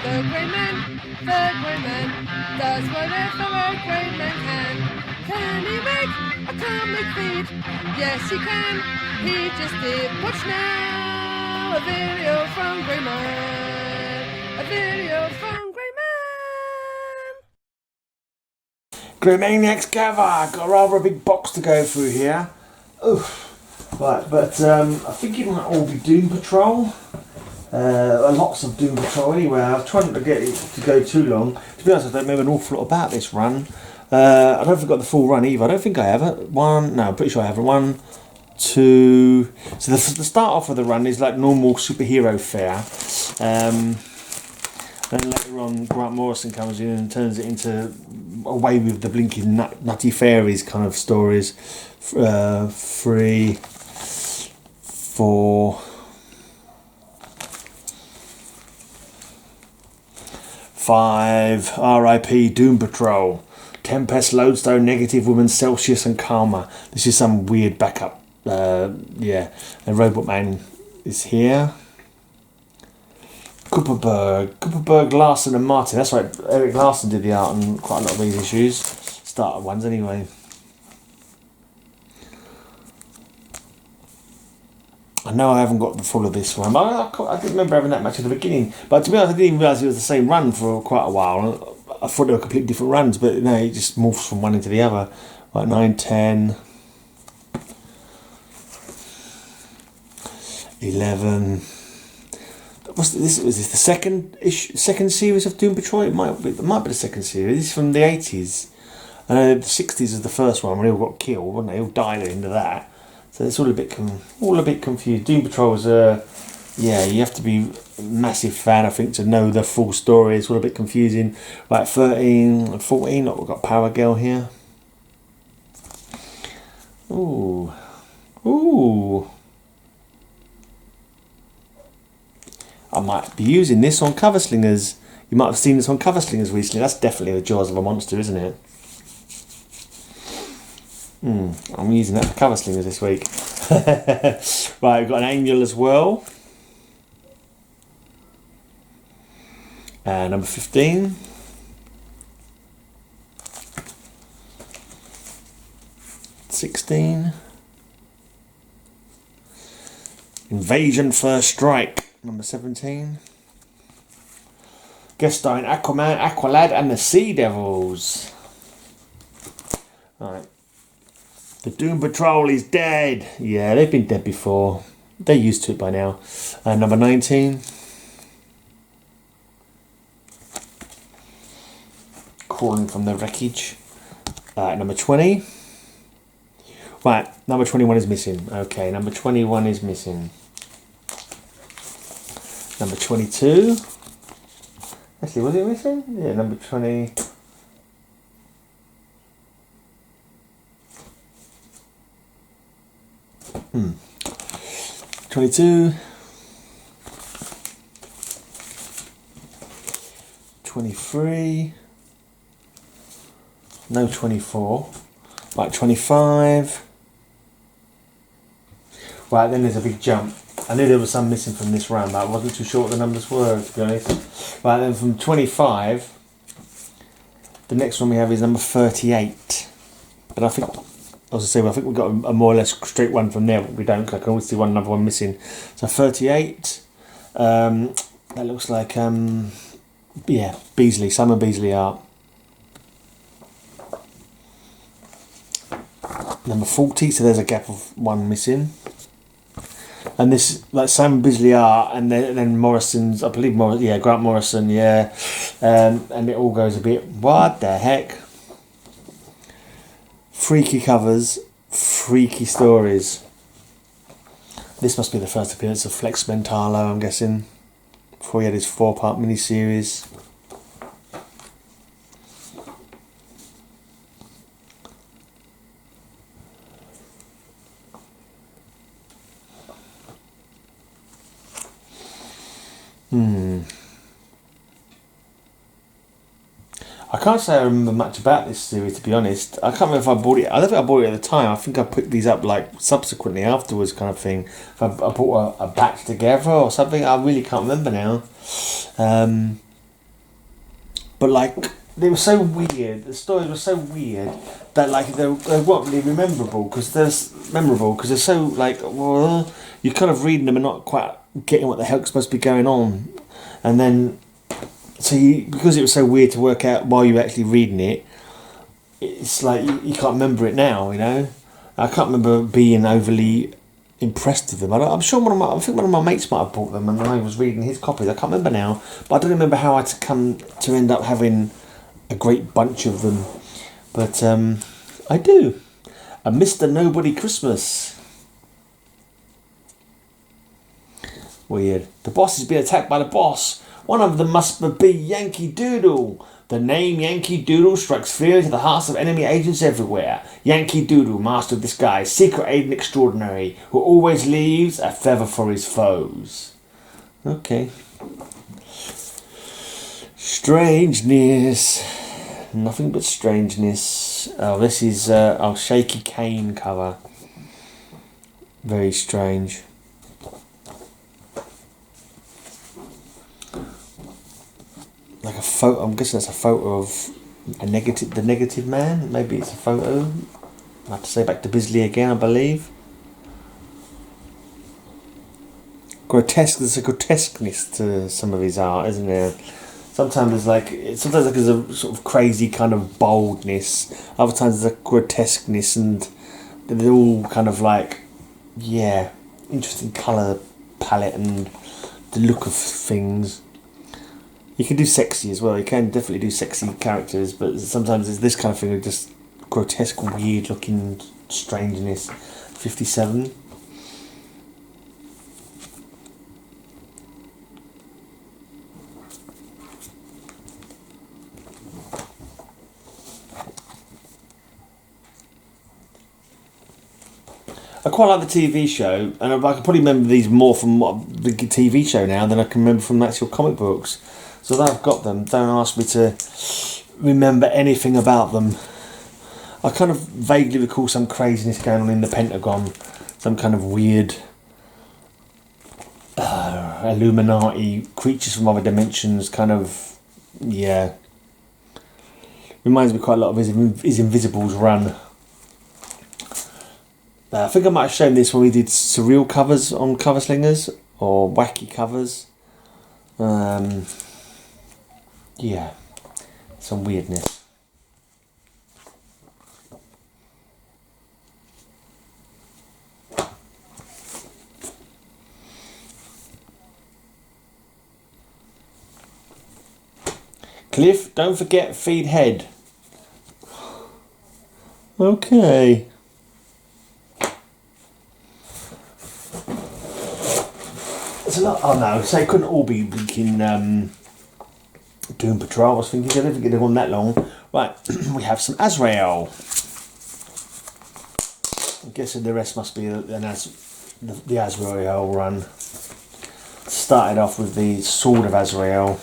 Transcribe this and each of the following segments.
The grey man does whatever a grey man can. Can he make a comic feed? Yes, he can. He just did. Watch now. A video from Grey Man. A video from Grey Man. Grey Maniacs gather. Got rather a big box to go through here. Oof. Right, but I think it might all be Doom Patrol. Lots of Doom Patrol anyway. I was trying not to get it to go too long. To be honest, I don't remember an awful lot about this run. I don't think I've got the full run either. I don't think I have it. I'm pretty sure I haven't. 1, 2. So the start off of the run is like normal superhero fare. Then later on, Grant Morrison comes in and turns it into Away with the Blinking Nutty Fairies kind of stories. 3, 4. 5, R.I.P. Doom Patrol, Tempest, Lodestone, Negative Woman, Celsius and Karma. This is some weird backup. And Robot Man is here. Cooperberg, Larson and Martin. That's right, Eric Larson did the art on quite a lot of these issues. Starter ones anyway. I know I haven't got the full of this one, but I didn't remember having that much at the beginning. But to be honest, I didn't even realise it was the same run for quite a while. I thought they were completely different runs, but no, it just morphs from one into the other. Right, 9, 10, 11. Was this the second series of Doom Patrol? It might be the second series. This is from the 80s. I know the 60s is the first one when they all got killed, weren't they? All died into that. So it's all a bit confused. Doom Patrol was you have to be a massive fan, I think, to know the full story. It's all a bit confusing. Right, 13 and 14. Look, we've got Power Girl here. Ooh. I might be using this on Cover Slingers. You might have seen this on Cover Slingers recently. That's definitely the Jaws of a Monster, isn't it? I'm using that for Cover Slingers this week. Right, we've got an Angel as well. Number 15. '16. Invasion First Strike. Number 17. Guest starring Aquaman, Aqualad and the Sea Devils. Alright. The Doom Patrol is dead. Yeah, they've been dead before. They're used to it by now. Number 19. Crawling from the wreckage. Number 20. Right, number 21 is missing. Okay, number 21 is missing. Number 22. Actually, was it missing? Yeah, number 20. 22. 23. No 24. Right, 25. Right, then there's a big jump. I knew there was some missing from this round, but I wasn't too sure what the numbers were, to be honest. Right, then from 25, the next one we have is number 38. But I think, as I say, I think we've got a more or less straight one from there, but we don't, because I can always see another one missing. So 38, that looks like, Beasley, Summer Beasley art. Number 40, so there's a gap of one missing. And this, like Sam Bisley art, and then Morrison's, I believe, Grant Morrison, and it all goes a bit, what the heck? Freaky covers, freaky stories. This must be the first appearance of Flex Mentalo, I'm guessing, before he had his 4-part mini-series. I can't say I remember much about this series, to be honest. I can't remember if I bought it. I don't think I bought it at the time. I think I picked these up like subsequently afterwards, kind of thing. If I bought a batch together or something, I really can't remember now. but like they were so weird. The stories were so weird that like they weren't really memorable because they're so like, well, you're kind of reading them and not quite getting what the hell's supposed to be going on, and then because it was so weird to work out while you were actually reading it, it's like you can't remember it now. You know, I can't remember being overly impressed with them. I'm sure I think one of my mates might have bought them, and I was reading his copies. I can't remember now, but I don't remember how I come to end up having a great bunch of them. But I do. A Mr. Nobody Christmas. Weird. The boss is being attacked by the boss. One of them must be Yankee Doodle. The name Yankee Doodle strikes fear into the hearts of enemy agents everywhere. Yankee Doodle, master of disguise, secret agent extraordinary, who always leaves a feather for his foes. Okay. Strangeness. Nothing but strangeness. Oh, this is Shaky Kane cover. Very strange. Like a photo. I'm guessing that's a photo of the negative man. Maybe it's a photo. I have to say back to Bisley again, I believe. Grotesque. There's a grotesqueness to some of his art, isn't there? Sometimes there's a sort of crazy kind of boldness. Other times there's a grotesqueness, and they're all kind of like, yeah, interesting colour palette and the look of things. You can do sexy as well. You can definitely do sexy characters, but sometimes it's this kind of thing of just grotesque, weird looking strangeness. 57. I quite like the TV show, and I can probably remember these more from the TV show now than I can remember from the actual comic books. So that I've got them, don't ask me to remember anything about them. I kind of vaguely recall some craziness going on in the Pentagon, some kind of weird Illuminati, creatures from other dimensions, kind of, yeah. Reminds me quite a lot of his Invisibles run. I think I might have shown this when we did surreal covers on Cover Slingers, or wacky covers. Yeah, some weirdness. Cliff, don't forget feed head. Okay. It's a lot. Oh no, so it couldn't all be blinking Doom Patrol. I was thinking, I don't think it'd have gone that long. Right, we have some Azrael. I'm guessing the rest must be the Azrael run. Started off with the Sword of Azrael,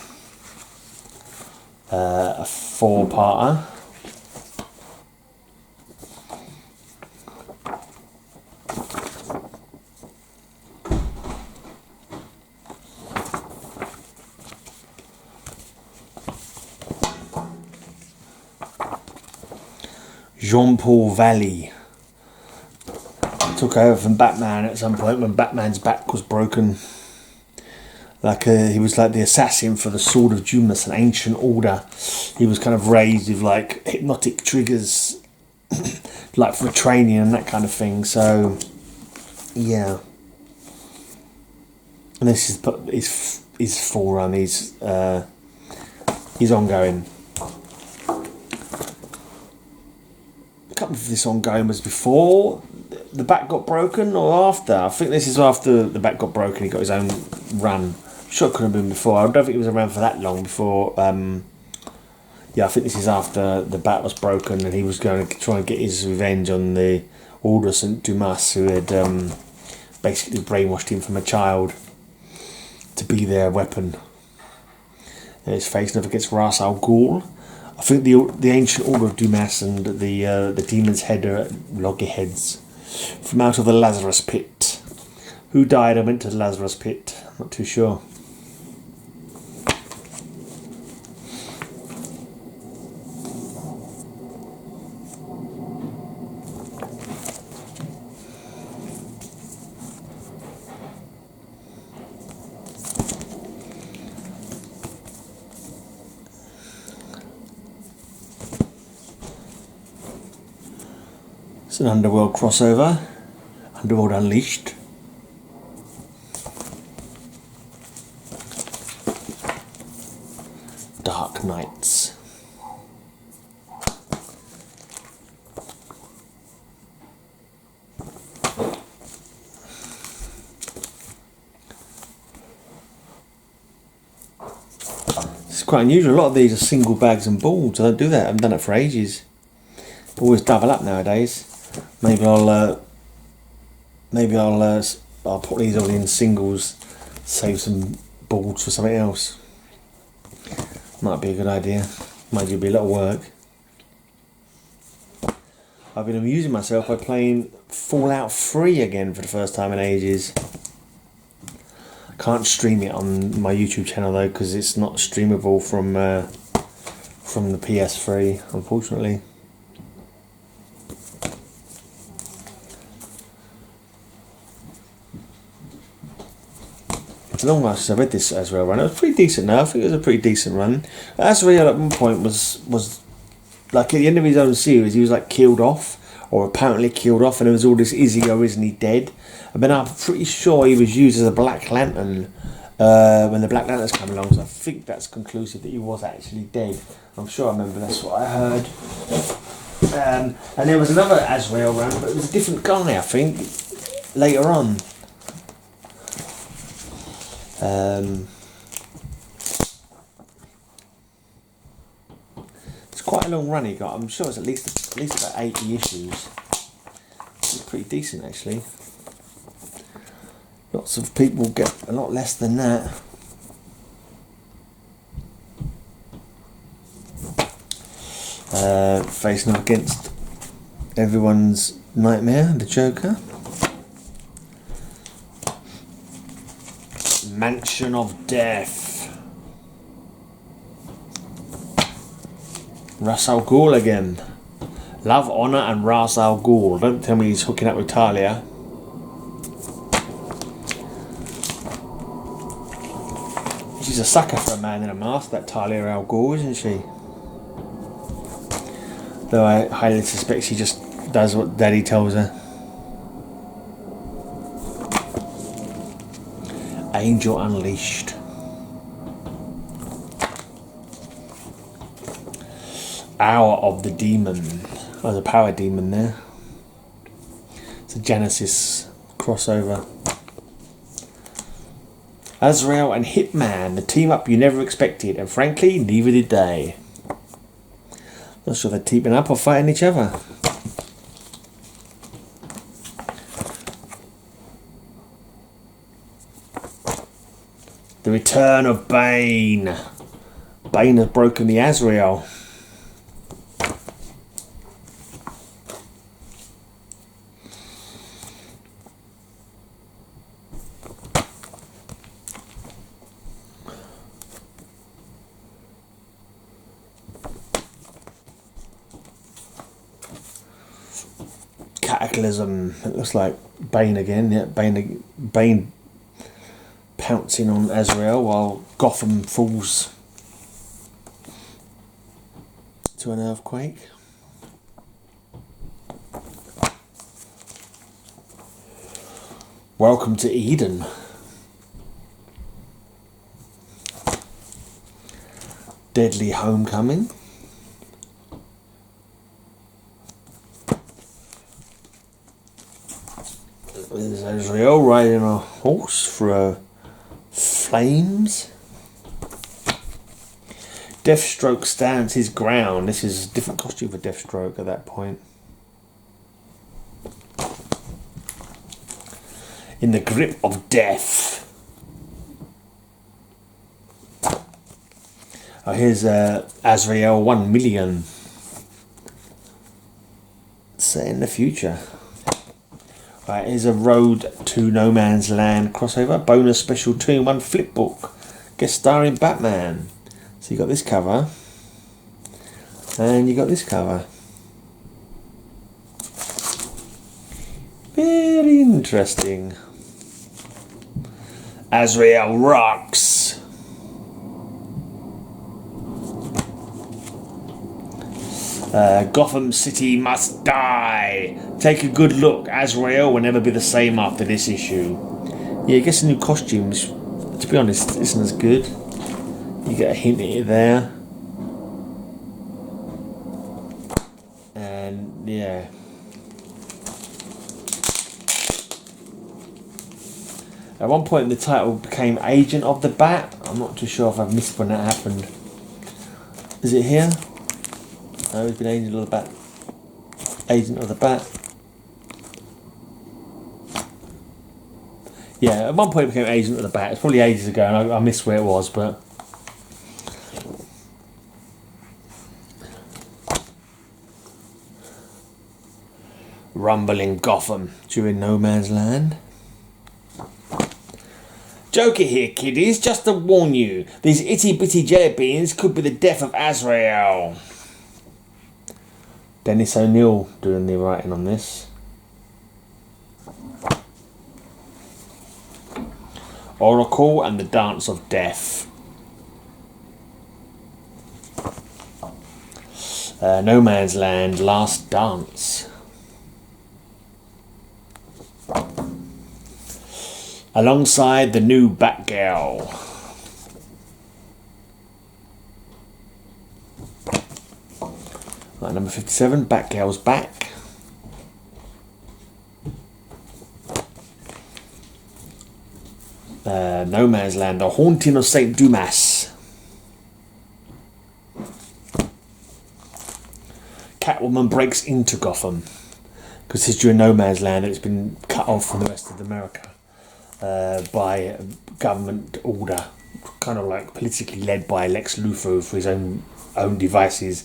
a 4-parter. Jean-Paul Valley took over from Batman at some point when Batman's back was broken. He was like the assassin for the Sword of Dumas, an ancient order. He was kind of raised with like hypnotic triggers, like for training and that kind of thing. So, yeah. And this is his forerun. He's ongoing. I can't remember if this ongoing was before the back got broken or after. I think this is after the back got broken. He got his own run. I'm sure it could have been before. I don't think it was around for that long before. Yeah, I think this is after the bat was broken and he was going to try and get his revenge on the Order St. Dumas, who had basically brainwashed him from a child to be their weapon. And his face never gets Ra's al Ghul. I think the ancient Order of Dumas and the demon's head are loggerheads from out of the Lazarus pit. Who died and went to the Lazarus pit? I'm not too sure. It's an Underworld crossover. Underworld Unleashed. Dark Knights. It's quite unusual. A lot of these are single bags and balls. I don't do that. I haven't done it for ages. Always double up nowadays. Maybe I'll put these all in singles. Save some balls for something else. Might be a good idea. Might be a lot of work. I've been amusing myself by playing Fallout 3 again for the first time in ages. I can't stream it on my YouTube channel though because it's not streamable from the PS3, unfortunately. It's a long while since I read this Azrael run. It was pretty decent now. I think it was a pretty decent run. Azrael at one point was like at the end of his own series, he was like killed off, or apparently killed off, and there was all this is he or isn't he dead? But I'm pretty sure he was used as a Black Lantern when the Black Lanterns come along, so I think that's conclusive that he was actually dead. I'm sure I remember that's what I heard. And there was another Azrael run, but it was a different guy, I think, later on. It's quite a long run he got. I'm sure it's at least about 80 issues. It's pretty decent actually. Lots of people get a lot less than that. Facing up against everyone's nightmare, the Joker. Mansion of Death. Ra's al Ghul again. Love, Honor and Ra's al Ghul. Don't tell me he's hooking up with Talia. She's a sucker for a man in a mask, that Talia al Ghul, isn't she? Though I highly suspect she just does what Daddy tells her. Angel Unleashed. Hour of the Demon. Oh, there's a power demon there. It's a Genesis crossover. Azrael and Hitman, the team up you never expected, and frankly, neither did they. Not sure if they're teaming up or fighting each other. The return of Bane. Bane has broken the Azrael. Cataclysm. It looks like Bane again. Yeah, Bane pouncing on Azrael while Gotham falls to an earthquake. Welcome to Eden. Deadly Homecoming. There's Azrael riding a horse through flames. Deathstroke stands his ground. This is a different costume for Deathstroke at that point. In the grip of death. Oh, here's Azrael 1 million. Set in the future. Right, here's a Road to No Man's Land crossover. Bonus special 2-in-1 flipbook. Guest starring Batman. So you got this cover. And you got this cover. Very interesting. Azrael rocks. Gotham City must die. Take a good look. Azrael will never be the same after this issue. Yeah, I guess the new costumes, to be honest, isn't as good. You get a hint at it there. And yeah. At one point the title became Agent of the Bat. I'm not too sure if I've missed when that happened. Is it here? No, it's been Agent of the Bat. Agent of the Bat. Yeah, at one point it became Agent of the Bat. It's probably ages ago and I missed where it was, but... Rumbling Gotham during No Man's Land. Joker here, kiddies, just to warn you, these itty-bitty jelly beans could be the death of Azrael. Dennis O'Neill doing the writing on this. Oracle and the Dance of Death. No Man's Land, Last Dance. Alongside the new Batgirl. Right, number 57, Batgirl's back. No Man's Land, The Haunting of St. Dumas. Catwoman breaks into Gotham. Because it's during No Man's Land and it's been cut off from the rest of America. By government order, kind of like politically led by Lex Luthor for his own devices.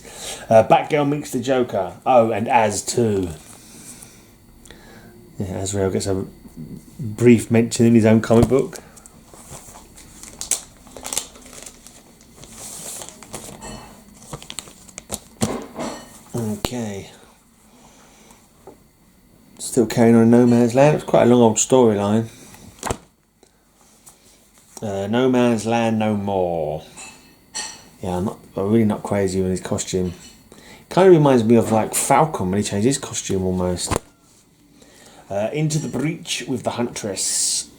Batgirl meets the Joker. Oh, and Az too. Yeah, Azrael gets a brief mention in his own comic book. Okay. Still carrying on No Man's Land. It's quite a long old storyline. No Man's Land no more. Yeah, I'm really not crazy with his costume. Kind of reminds me of like Falcon when he changed his costume almost. Into the Breach with the Huntress.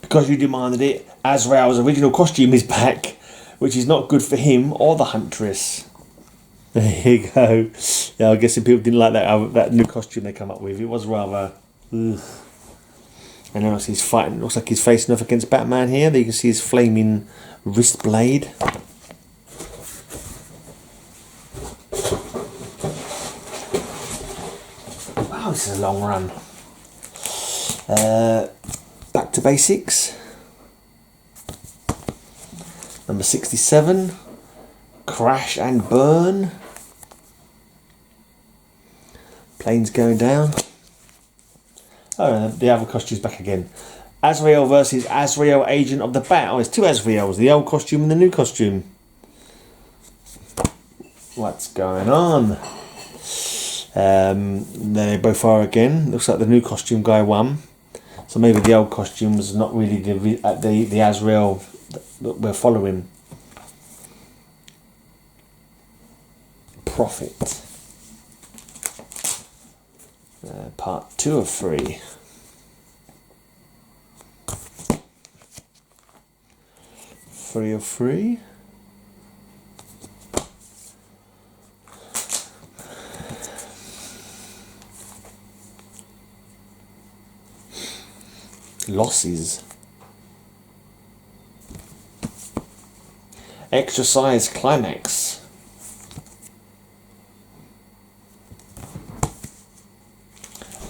Because you demanded it, Azrael's original costume is back, which is not good for him or the Huntress. There you go. Yeah, I guess if people didn't like that new costume they come up with, it was rather. Ugh. And now he's fighting. Looks like he's facing off against Batman here. There you can see his flaming wrist blade. Wow, this is a long run. Back to basics. Number 67. Crash and burn. Planes going down. Oh, the other costume's back again. Azrael versus Azrael, Agent of the Bat. Oh, it's two Azraels, the old costume and the new costume. What's going on? There they both are again. Looks like the new costume guy won. So maybe the old costume was not really the Azrael that we're following. Profit. Part 2 of 3. Three of 3. Losses. Exercise climax.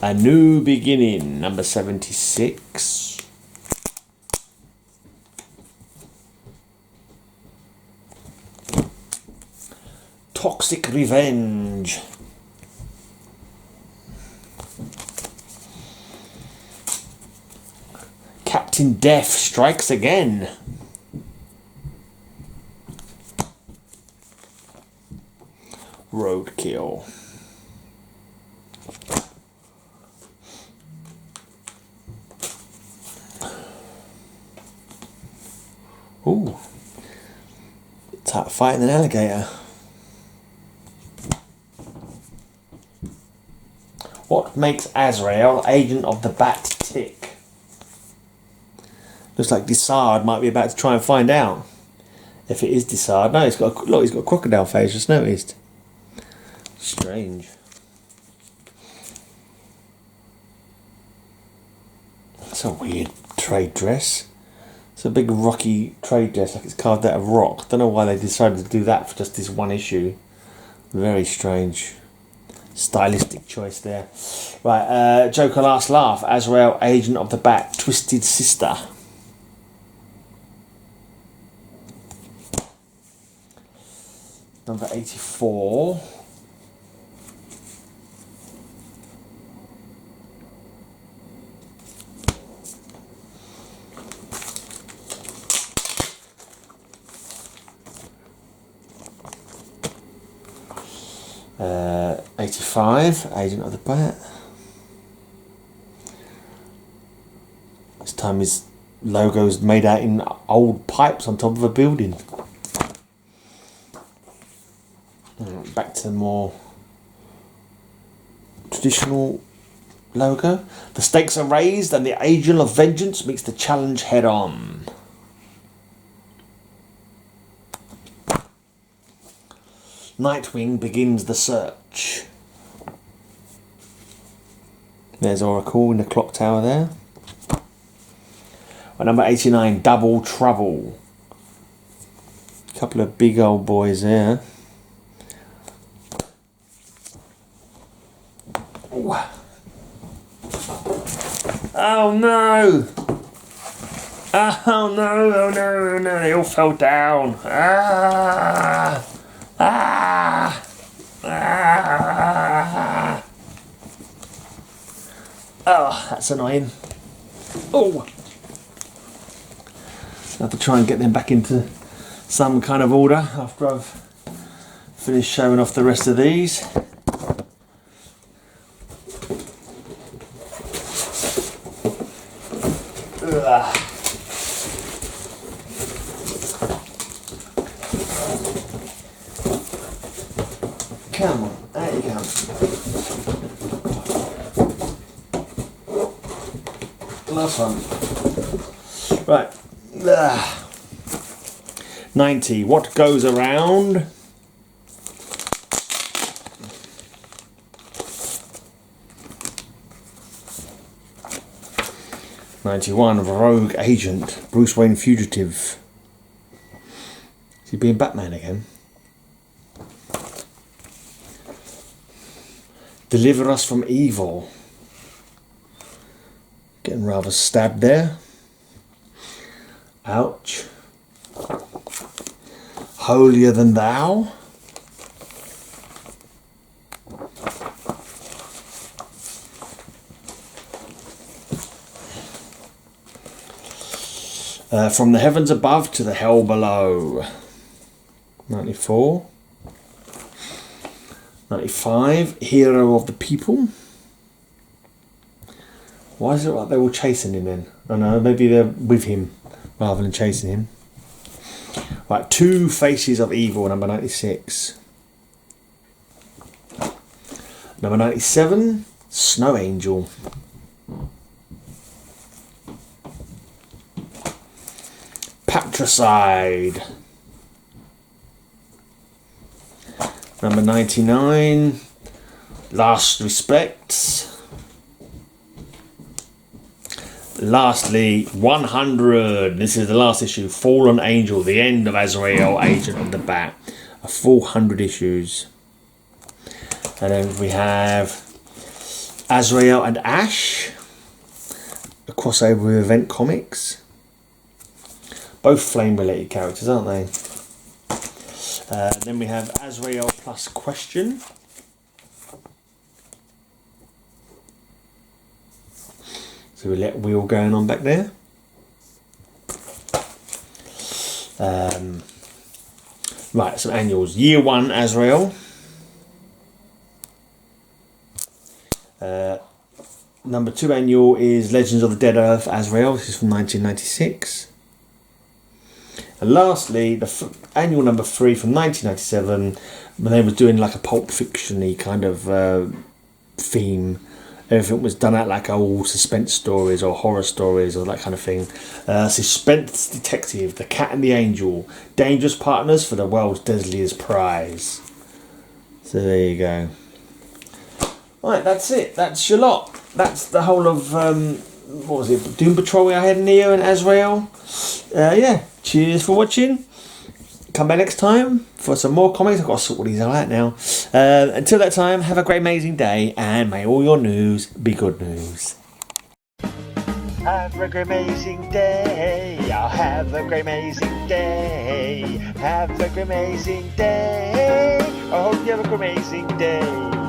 A New Beginning, number 76. Toxic Revenge. Captain Death strikes again. Roadkill. Ooh. It's like fighting an alligator. What makes Azrael agent of the Bat tick? Looks like Desard might be about to try and find out. If it is Desard. No, he's got a crocodile face, just noticed. Strange. That's a weird trade dress. It's a big rocky trade dress, like it's carved out of rock. Don't know why they decided to do that for just this one issue. Very strange. Stylistic choice there. Right, Joker Last Laugh. Azrael, Agent of the Bat, Twisted Sister. Number 84. Uh, 85, Agent of the Bat. This time his logo's made out in old pipes on top of a building. Back to the more traditional logo. The stakes are raised and the Angel of Vengeance meets the challenge head on. Nightwing begins the search. There's Oracle in the clock tower there. Well, number 89, Double Trouble. Couple of big old boys there. Ooh. Oh no! Oh no, oh no, oh no, they all fell down. Ah! Ah! Ah! Oh, that's annoying. Oh! I have to try and get them back into some kind of order after I've finished showing off the rest of these. Ugh. Come on, there you go. Last one. Right. 90. What goes around? '91. Rogue Agent. Bruce Wayne fugitive. Is he being Batman again? Deliver us from evil. Getting rather stabbed there. Ouch. Holier than thou. From the heavens above to the hell below. 94. 95. Hero of the people. Why is it like they're all chasing him then? I don't know, maybe they're with him rather than chasing him. Right, Two Faces of Evil, number 96. Number 97, Snow Angel. Patricide. Number 99, Last Respects. Lastly, 100. This is the last issue. Fallen Angel, the end of Azrael, Agent of the Bat. A full 100 issues. And then we have Azrael and Ash. A crossover with Event Comics. Both flame-related characters, aren't they? Then we have Azrael plus Question. So we let Wheel going on back there. Right, some annuals. Year 1 Azrael. Number 2 annual is Legends of the Dead Earth Azrael. This is from 1996. And lastly, the annual number 3 from 1997, when they was doing like a Pulp Fiction-y kind of theme. Everything was done out like old suspense stories or horror stories or that kind of thing. Suspense Detective, The Cat and the Angel, dangerous partners for the world's deadliest prize. So there you go. Right, that's it. That's your lot. That's the whole of, what was it, Doom Patrol I had Neo and Azrael. Yeah, cheers for watching. Come back next time for some more comics. I've got to sort all these out now. Until that time, have a great amazing day, and may all your news be good news. Have a great amazing day. I'll have a great amazing day. Have a great amazing day. I hope you have a great amazing day.